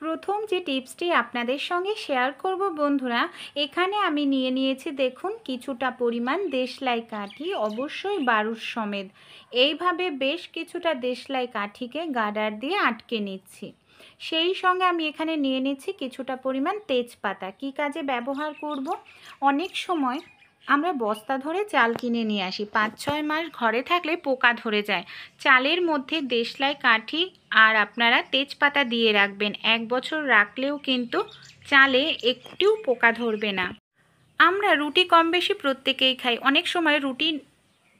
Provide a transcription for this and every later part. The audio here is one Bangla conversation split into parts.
প্রথম যে টিপসটি আপনাদের সঙ্গে শেয়ার করব বন্ধুরা, এখানে আমি নিয়ে নিয়েছি দেখুন কিছুটা পরিমাণ দেশলাই কাঠি, অবশ্যই বারুদ সমেত। এইভাবে বেশ কিছুটা দেশলাই কাঠিকে গার্ডার দিয়ে আটকে নিচ্ছি। সেই সঙ্গে আমি এখানে নিয়ে নিচ্ছি কিছুটা পরিমাণ তেজপাতা। কী কাজে ব্যবহার করব? অনেক সময় আমরা বস্তা ধরে চাল কিনে নিয়ে আসি, 5-6 মাস ঘরে থাকলে পোকা ধরে যায়। চালের মধ্যে দেশলাই কাঠি আর আপনারা তেজপাতা দিয়ে রাখবেন, 1 বছর রাখলেও কিন্তু চালে একটুও পোকা ধরবে না। আমরা রুটি কম বেশি প্রত্যেকেই খাই। অনেক সময় রুটি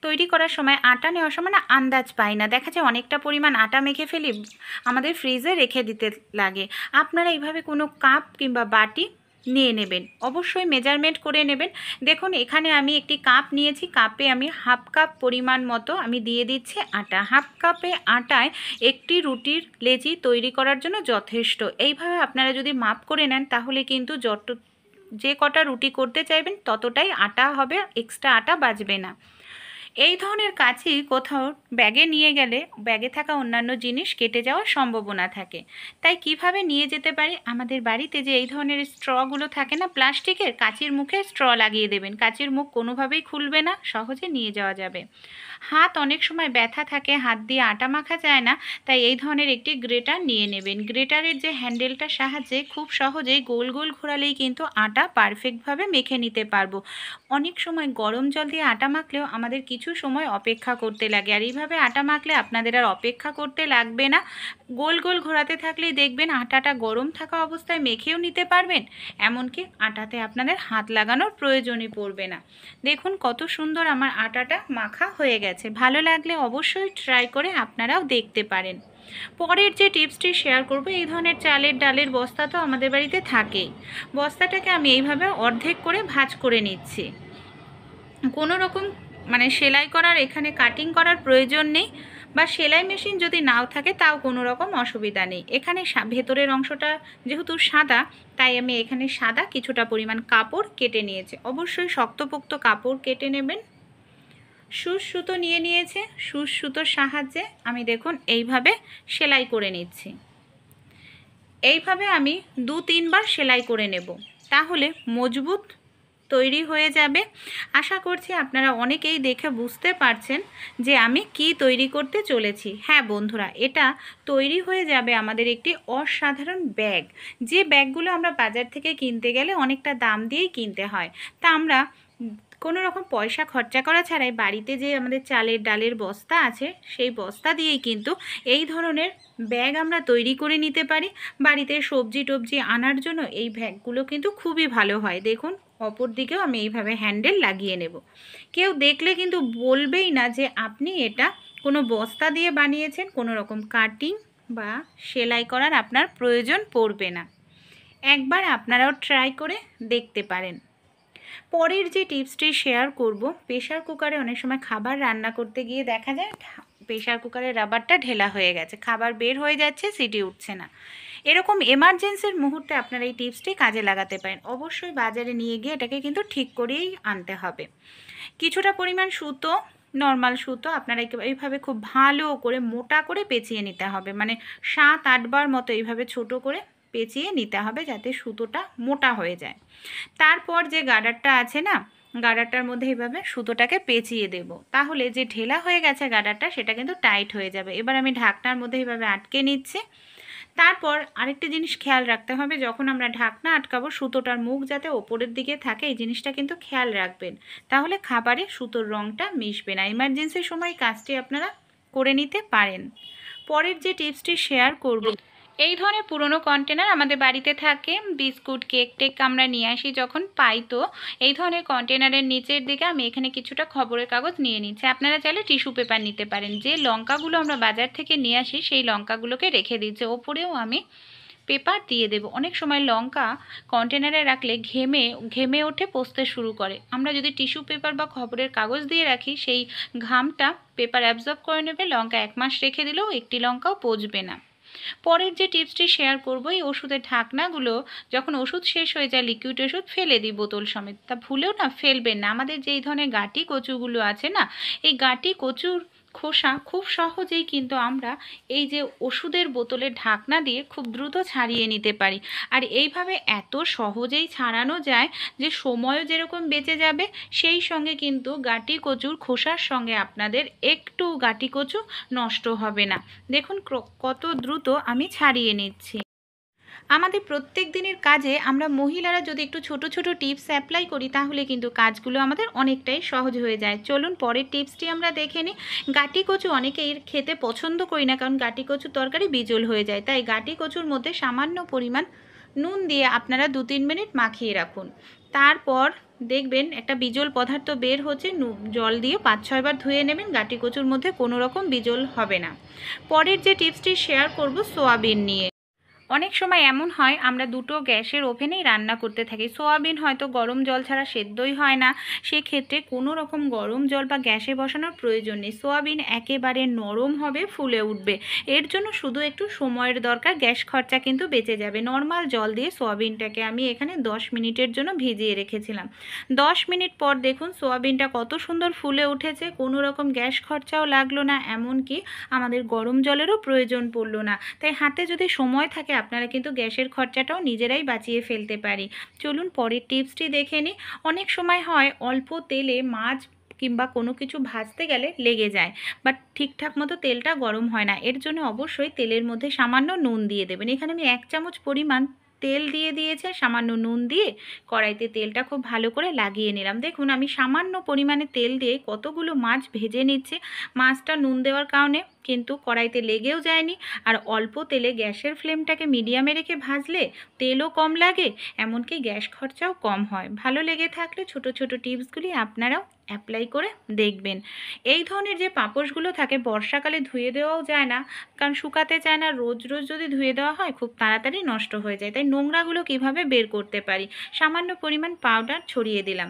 তৈরি করার সময় আটা নেওয়ার সময় না আন্দাজ পাই না, দেখা যায় অনেকটা পরিমাণ আটা মেখে ফেলি, আমাদের ফ্রিজে রেখে দিতে লাগে। আপনারা এইভাবে কোনো কাপ কিংবা বাটি নিয়ে নেবেন, অবশ্যই মেজারমেন্ট করে নেবেন। দেখুন এখানে আমি একটি কাপ নিয়েছি, কাপে আমি হাফ কাপ পরিমাণ মতো আমি দিয়ে দিচ্ছি আটা। হাফ কাপে আটায় একটি রুটির লেচি তৈরি করার জন্য যথেষ্ট। এইভাবে আপনারা যদি মাপ করে নেন তাহলে কিন্তু যে কটা রুটি করতে চাইবেন ততটাই আটা হবে, এক্সট্রা আটা বাঁচবে না। এই ধরনের কাঁচি কোথাও ব্যাগে নিয়ে গেলে ব্যাগে থাকা অন্যান্য জিনিস কেটে যাওয়ার সম্ভাবনা থাকে। তাই কিভাবে নিয়ে যেতে পারি, আমাদের বাড়িতে যে এই ধরনের স্ট্রগুলো থাকে না প্লাস্টিকের, কাঁচির মুখে স্ট্র লাগিয়ে দেবেন, কাঁচির মুখ কোনোভাবেই খুলবে না, সহজে নিয়ে যাওয়া যাবে। হাত অনেক সময় ব্যথা থাকে, হাত দিয়ে আটা মাখা যায় না, তাই এই ধরনের একটি গ্রেটার নিয়ে নেবেন। গ্রেটারের যে হ্যান্ডেলটার সাহায্যে খুব সহজেই গোল গোল ঘোরালেই কিন্তু আটা পারফেক্টভাবে মেখে নিতে পারবো। অনেক সময় গরম জল দিয়ে আটা মাখলেও আমাদের কিছু সময় অপেক্ষা করতে লাগে, আর এইভাবে আটা মাখলে আপনাদের আর অপেক্ষা করতে লাগবে না। গোল গোল ঘোরাতে থাকলেই দেখবেন আটাটা গরম থাকা অবস্থায় মেখেও নিতে পারবেন, এমনকি আটাতে আপনাদের হাত লাগানোর প্রয়োজনই পড়বে না। দেখুন কত সুন্দর আমার আটাটা মাখা হয়ে গেছে। ভালো লাগলে অবশ্যই ট্রাই করে আপনারাও দেখতে পারেন। পরের যে টিপসটি শেয়ার করব, এই ধরনের চালের ডালের বস্তা তো আমাদের বাড়িতে থাকেই। বস্তাটাকে আমি এইভাবে অর্ধেক করে ভাঁজ করে নিচ্ছি। কোনো রকম সেলাই করার, এখানে কাটিং করার প্রয়োজন নেই, বা সেলাই মেশিন যদি নাও থাকে তাও কোনো রকম অসুবিধা নেই। এখানে ভেতরের অংশটা যেহেতু সাদা, তাই আমি এখানে সাদা কিছুটা পরিমাণ কাপড় কেটে নিয়েছি। অবশ্যই শক্তপোক্ত কাপড় কেটে নেবেন। সুচ সুতো নিয়ে নিয়েছে, সুচ সুতোর সাহায্যে আমি দেখুন এইভাবে সেলাই করে নিচ্ছি। এইভাবে আমি 2-3 বার সেলাই করে নেব, তাহলে মজবুত তৈরি হয়ে যাবে। আশা করছি আপনারা অনেকেই দেখে বুঝতে পারছেন যে আমি কি তৈরি করতে চলেছি। হ্যাঁ বন্ধুরা, এটা তৈরি হয়ে যাবে আমাদের একটি অসাধারণ ব্যাগ। যে ব্যাগগুলো আমরা বাজার থেকে কিনতে গেলে অনেকটা দাম দিয়েই কিনতে হয়, তা আমরা কোনো রকম পয়সা খরচা করা ছাড়াই বাড়িতে যে আমাদের চালের ডালের বস্তা আছে সেই বস্তা দিয়েই কিন্তু এই ধরনের ব্যাগ আমরা তৈরি করে নিতে পারি। বাড়িতে সবজি টবজি আনার জন্য এই ব্যাগগুলো কিন্তু খুবই ভালো হয়। দেখুন অপর দিকেও আমি এইভাবে হ্যান্ডেল লাগিয়ে নেব। কেউ দেখলে কিন্তু বলবেই না যে আপনি এটা কোনো বস্তা দিয়ে বানিয়েছেন, কোনো রকম কাটিং বা সেলাই করার আপনার প্রয়োজন পড়বে না। একবার আপনারাও ট্রাই করে দেখতে পারেন। পরের যে টিপসটি শেয়ার করব, প্রেশার কুকারে অনেক সময় খাবার রান্না করতে গিয়ে দেখা যায় প্রেশার কুকারের রাবারটা ঢেলা হয়ে গেছে, খাবার বের হয়ে যাচ্ছে, সিটি উঠছে না। এরকম এমার্জেন্সির মুহূর্তে আপনারা এই টিপসটি কাজে লাগাতে পারেন। অবশ্যই বাজারে নিয়ে গিয়ে এটাকে কিন্তু ঠিক করেই আনতে হবে। কিছুটা পরিমাণ সুতো, নর্মাল সুতো আপনারা এইভাবে খুব ভালো করে মোটা করে পেঁচিয়ে নিতে হবে, 7-8 বার মতো এইভাবে ছোট করে পেঁচিয়ে নিতে হবে যাতে সুতোটা মোটা হয়ে যায়। তারপর যে গার্ডারটা আছে না, গার্ডারটার মধ্যে এইভাবে সুতোটাকে পেঁচিয়ে দেব, তাহলে যে ঢেলা হয়ে গেছে গার্ডারটা সেটা কিন্তু টাইট হয়ে যাবে। এবার আমি ঢাকনার মধ্যে এইভাবে আটকে নিচ্ছি। তারপর আরেকটি জিনিস খেয়াল রাখতে হবে, যখন আমরা ঢাকনা আটকাবো সুতোটার মুখ যাতে ওপরের দিকে থাকে, এই জিনিসটা কিন্তু খেয়াল রাখবেন, তাহলে খাবারে সুতোর রঙটা মিশবে না। ইমার্জেন্সির সময় কাজটি আপনারা করে নিতে পারেন। পরের যে টিপসটি শেয়ার করব, এই ধরনের পুরনো কন্টেনার আমাদের বাড়িতে থাকে, বিস্কুট কেক টেক আমরা নিয়ে আসি যখন পাই, তো এই ধরনের কন্টেনারের নিচের দিকে আমি এখানে কিছুটা খবরের কাগজ নিয়ে নিচ্ছি। আপনারা চাইলে টিস্যু পেপার নিতে পারেন। যে লঙ্কাগুলো আমরা বাজার থেকে নিয়ে আসি সেই লঙ্কাগুলোকে রেখে দিচ্ছি, ওপরেও আমি পেপার দিয়ে দেব। অনেক সময় লঙ্কা কন্টেনারে রাখলে ঘেমে ওঠে, পচতে শুরু করে। আমরা যদি টিস্যু পেপার বা খবরের কাগজ দিয়ে রাখি, সেই ঘামটা পেপার অ্যাবজর্ব করে নেবে, লঙ্কা 1 মাস রেখে দিলেও একটি লঙ্কাও পচবে না। পরের যে টিপসটি শেয়ার করব, এই ওষুধের ঢাকনাগুলো যখন ওষুধ শেষ হয়ে যায়, লিকুইড ওষুধ ফেলে দিই বোতল সমেত, তা ভুলেও না ফেলবেন না। আমাদের যে এই ধরনের গাঁটি কচুগুলো আছে না, এই গাঁটি খোসা খুব সহজেই কিন্তু আমরা এই যে ওষুধের বোতলের ঢাকনা দিয়ে খুব দ্রুত ছাড়িয়ে নিতে পারি। আর এইভাবে এত সহজেই ছাড়ানো যায় যে সময়ও যেরকম বেঁচে যাবে, সেই সঙ্গে কিন্তু গাটি কচুর খোসার সঙ্গে আপনাদের একটু গাটি কচু নষ্ট হবে না। দেখুন কত দ্রুত আমি ছাড়িয়ে নিচ্ছি। আমাদের প্রত্যেক দিনের কাজে আমরা মহিলারা যদি একটু ছোট ছোট টিপস অ্যাপ্লাই করি তাহলে কিন্তু কাজগুলো আমাদের অনেকটাই সহজ হয়ে যায়। চলুন পরের টিপসটি আমরা দেখে নিই। গাটি কচু অনেকেই খেতে পছন্দ করি না, কারণ গাটি কচুর তরকারি বিজল হয়ে যায়। তাই গাটি কচুর মধ্যে সামান্য পরিমাণ নুন দিয়ে আপনারা 2-3 মিনিট মাখিয়ে রাখুন। তারপর দেখবেন একটা বিজল পদার্থ বের হচ্ছে, জল দিয়ে 5-6 বার ধুয়ে নেবেন। গাটি কচুর মধ্যে কোনো রকম বিজল হবে না। পরের যে টিপসটি শেয়ার করব সোয়াবিন নিয়ে। অনেক সময় এমন হয় আমরা দুটো গ্যাসের ওভেনেই রান্না করতে থাকি। সোয়াবিন হয়তো গরম জল ছাড়া সেদ্ধই হয় না, সেক্ষেত্রে কোনো রকম গরম জল বা গ্যাসে বসানোর প্রয়োজন নেই। সোয়াবিন একেবারে নরম হবে, ফুলে উঠবে। এর জন্য শুধু একটু সময়ের দরকার, গ্যাস খরচা কিন্তু বেঁচে যাবে। নর্মাল জল দিয়ে সোয়াবিনটাকে আমি এখানে 10 মিনিটের জন্য ভিজিয়ে রেখেছিলাম। 10 মিনিট পর দেখুন সোয়াবিনটা কত সুন্দর ফুলে উঠেছে, কোনো রকম গ্যাস খরচাও লাগলো না, এমনকি আমাদের গরম জলেরও প্রয়োজন পড়লো না। তাই হাতে যদি সময় থাকে আপনারা কিন্তু গ্যাসের খরচাটাও নিজেরাই বাঁচিয়ে ফেলতে পারি। চলুন পরের টিপসটি দেখে নিই। অনেক সময় হয় অল্প তেলে মাছ কিংবা কোনো কিছু ভাজতে গেলে লেগে যায়, বাট ঠিকঠাক মতো তেলটা গরম হয় না। এর জন্য অবশ্যই তেলের মধ্যে সামান্য নুন দিয়ে দেবেন। এখানে আমি 1 চামচ পরিমাণ তেল দিয়ে দিয়েছে, সামান্য নুন দিয়ে কড়াইতে তেলটা খুব ভালো করে লাগিয়ে নিলাম। দেখুন আমি সামান্য পরিমাণে তেল দিয়ে কতগুলো মাছ ভেজে নিচ্ছি। মাছটা নুন দেওয়ার কারণে কিন্তু কড়াইতে লেগেও যায়নি, আর অল্প তেলে গ্যাসের ফ্লেমটাকে মিডিয়ামে রেখে ভাজলে তেলও কম লাগে, এমনকি গ্যাস খরচাও কম হয়। ভালো লেগে থাকলে ছোট ছোট টিপসগুলি আপনারাও অ্যাপ্লাই করে দেখবেন। এই ধরনের যে পাপোশগুলো থাকে বর্ষাকালে ধুয়ে দেওয়াও যায় না, কারণ শুকাতে চায় না। রোজ রোজ যদি ধুয়ে দেওয়া হয় খুব তাড়াতাড়ি নষ্ট হয়ে যায়। তাই নোংরাগুলো কিভাবে বের করতে পারি, সামান্য পরিমাণ পাউডার ছড়িয়ে দিলাম।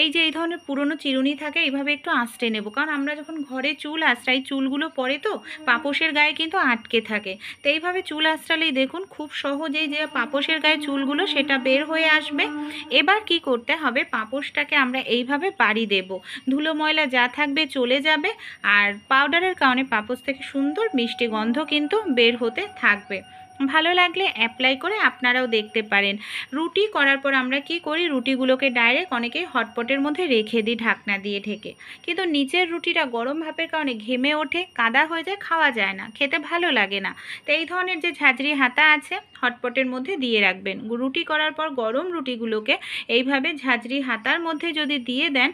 এই যে এই ধরনের পুরনো চিরুনি থাকে, এইভাবে একটু আঁচড়ে নেব, কারণ আমরা যখন ঘরে চুল আঁচড়াই চুলগুলো পরে তো পাপোশের গায়ে কিন্তু আটকে থাকে। তো এইভাবে চুল আঁচড়ালেই দেখুন খুব সহজেই যে পাপোশের গায়ে চুলগুলো সেটা বের হয়ে আসবে। এবার কি করতে হবে, পাপোশটাকে আমরা এইভাবে বাড়ি দেব, ধুলো ময়লা যা থাকবে চলে যাবে, আর পাউডারের কারণে পাপোশ থেকে সুন্দর মিষ্টি গন্ধ কিন্তু বের হতে থাকবে। ভালো লাগলে অ্যাপ্লাই করে আপনারাও দেখতে পারেন। রুটি করার পর আমরা কি করি, রুটিগুলোকে ডাইরেক্ট অনেকেই হটপটের মধ্যে রেখে দিই ঢাকনা দিয়ে ঢেকে, কিন্তু নিচের রুটিটা গরম ভাপের কারণে ঘেমে ওঠে, কাদা হয়ে যায়, খাওয়া যায় না, খেতে ভালো লাগে না। তো এই ধরনের যে ঝাঁঝরি হাতা আছে হটপটের মধ্যে দিয়ে রাখবেন। রুটি করার পর গরম রুটিগুলোকে এইভাবে ঝাঁঝরি হাতার মধ্যে যদি দিয়ে দেন,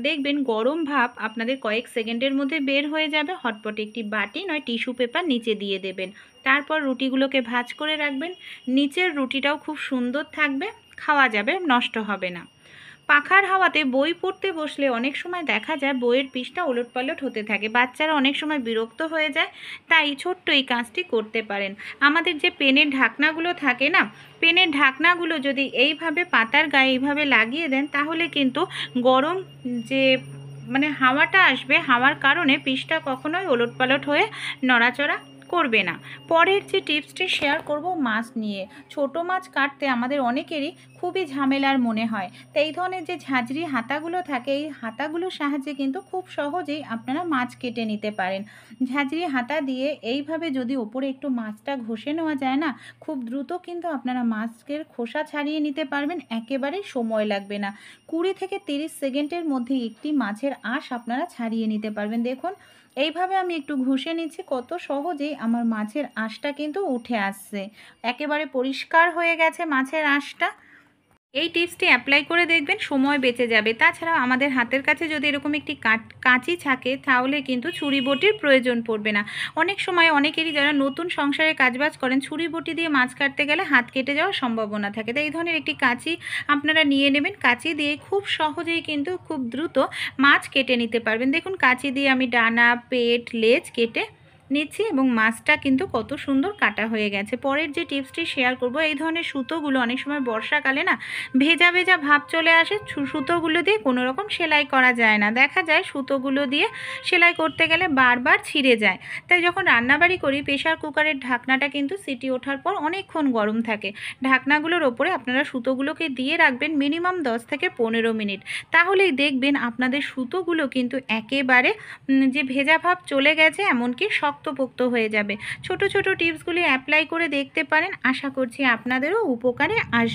দেখবেন গরম ভাপ আপনাদের কয়েক সেকেন্ডের মধ্যে বের হয়ে যাবে। হটপটে একটি বাটি নয় টিস্যু পেপার নিচে দিয়ে দেবেন, তারপর রুটিগুলোকে ভাঁজ করে রাখবেন। নিচের রুটিটাও খুব সুন্দর থাকবে, খাওয়া যাবে, নষ্ট হবে না। পাখার হাওয়াতে বই পড়তে বসলে অনেক সময় দেখা যায় বইয়ের পৃষ্ঠা ওলটপালট হতে থাকে, বাচ্চারা অনেক সময় বিরক্ত হয়ে যায়। তাই ছোট্ট এই কাজটি করতে পারেন। আমাদের যে পেনের ঢাকনাগুলো থাকে না, পেনের ঢাকনাগুলো যদি এইভাবে পাতার গায়ে এইভাবে লাগিয়ে দেন, তাহলে কিন্তু গরম যে হাওয়াটা আসবে, হাওয়ার কারণে পৃষ্ঠা কখনোই ওলটপালট হয়ে নড়াচড়া করবে না। পরের যে টিপসটি শেয়ার করব মাছ নিয়ে। ছোট মাছ কাটতে আমাদের অনেকেরই খুবই ঝামেলার মনে হয়। তো এই ধরনের যে ঝাঁঝরি হাতাগুলো থাকে, এই হাতাগুলোর সাহায্যে কিন্তু খুব সহজেই আপনারা মাছ কেটে নিতে পারেন। ঝাঁঝরি হাতা দিয়ে এইভাবে যদি ওপরে একটু মাছটা ঘষে নেওয়া যায় না, খুব দ্রুত কিন্তু আপনারা মাছের খোসা ছাড়িয়ে নিতে পারবেন, একেবারেই সময় লাগবে না। 20 থেকে 30 সেকেন্ডের মধ্যে একটি মাছের আঁশ আপনারা ছাড়িয়ে নিতে পারবেন। দেখুন এইভাবে আমি একটু ঘষে নিচ্ছি, কত সহজেই আমার মাছের আঁশটা কিন্তু উঠে আসছে, একেবারে পরিষ্কার হয়ে গেছে মাছের আঁশটা। এই টিপসটি অ্যাপ্লাই করে দেখবেন, সময় বেঁচে যাবে। তাছাড়া আমাদের হাতের কাছে যদি এরকম একটি কাঁচি থাকে, তাহলে কিন্তু ছুরি বটির প্রয়োজন পড়বে না। অনেক সময় অনেকেরই যারা নতুন সংসারে কাজবাজ করেন, ছুরি বটি দিয়ে মাছ কাটতে গেলে হাত কেটে যাওয়ার সম্ভাবনা থাকে। তাই এই ধরনের একটি কাঁচি আপনারা নিয়ে নেবেন। কাঁচি দিয়ে খুব সহজেই কিন্তু খুব দ্রুত মাছ কেটে নিতে পারবেন। দেখুন কাঁচি দিয়ে আমি ডানা, পেট, লেজ কেটে নিচ্ছি এবং মাছটা কিন্তু কত সুন্দর কাটা হয়ে গেছে। পরের যে টিপসটি শেয়ার করব, এই ধরনের সুতোগুলো অনেক সময় বর্ষাকালে না ভেজা ভেজা ভাব চলে আসে, সুতোগুলো দিয়ে কোনো রকম সেলাই করা যায় না, দেখা যায় সুতোগুলো দিয়ে সেলাই করতে গেলে বারবার ছিঁড়ে যায়। তাই যখন রান্নাবাড়ি করি প্রেশার কুকারের ঢাকনাটা কিন্তু সিটি ওঠার পর অনেকক্ষণ গরম থাকে, ঢাকনাগুলোর ওপরে আপনারা সুতোগুলোকে দিয়ে রাখবেন মিনিমাম 10 থেকে 15 মিনিট। তাহলেই দেখবেন আপনাদের সুতোগুলো কিন্তু একেবারে যে ভেজা ভাব চলে গেছে, এমনকি শক্তপোক্ত হয়ে যাবে। ছোট ছোট টিপসগুলি অ্যাপ্লাই করে দেখতে পারেন, আশা করছি আপনাদেরও উপকারে আসবে।